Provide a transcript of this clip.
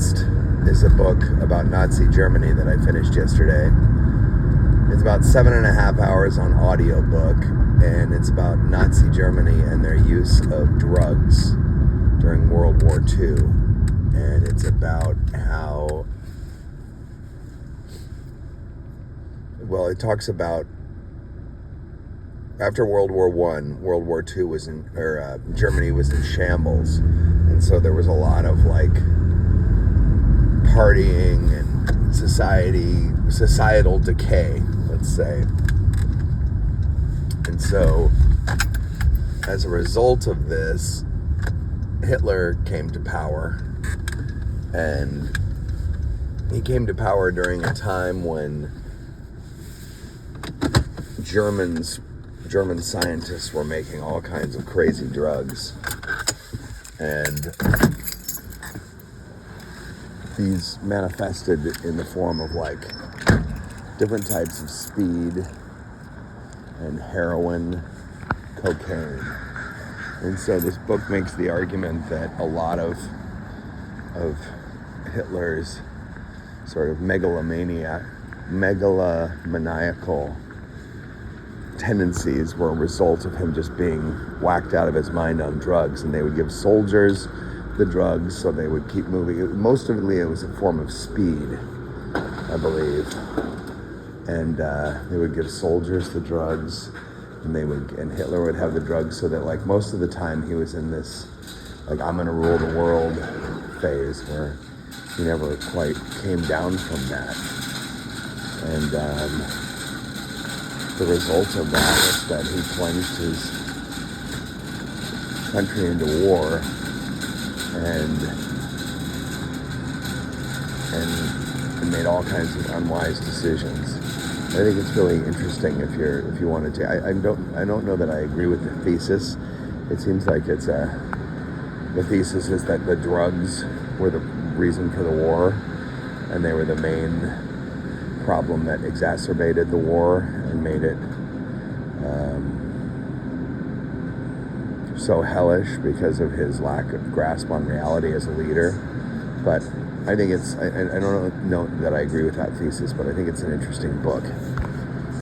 Blitzed is a book about Nazi Germany that I finished yesterday. It's about 7.5 hours on audiobook, and it's about Nazi Germany and their use of drugs during World War II. And it's about how, well, it talks about after World War I, World War II was Germany was in shambles. And so there was a lot of like partying and societal decay, let's say. And so as a result of this, Hitler came to power. And he came to power during a time when German scientists were making all kinds of crazy drugs. And these manifested in the form of like different types of speed and heroin, cocaine. And so this book makes the argument that a lot of Hitler's sort of megalomaniacal tendencies were a result of him just being whacked out of his mind on drugs. And they would give soldiers the drugs so they would keep moving. Mostly it was a form of speed, I believe. And they would give soldiers the drugs, and Hitler would have the drugs so that like most of the time he was in this like I'm gonna rule the world phase where he never quite came down from that. And the result of that was that he plunged his country into war and made all kinds of unwise decisions. I think it's really interesting if you wanted to. I don't know that I agree with the thesis. It seems like the thesis is that the drugs were the reason for the war, and they were the main problem that exacerbated the war and made it so hellish because of his lack of grasp on reality as a leader. But I think I don't know that I agree with that thesis, but I think it's an interesting book.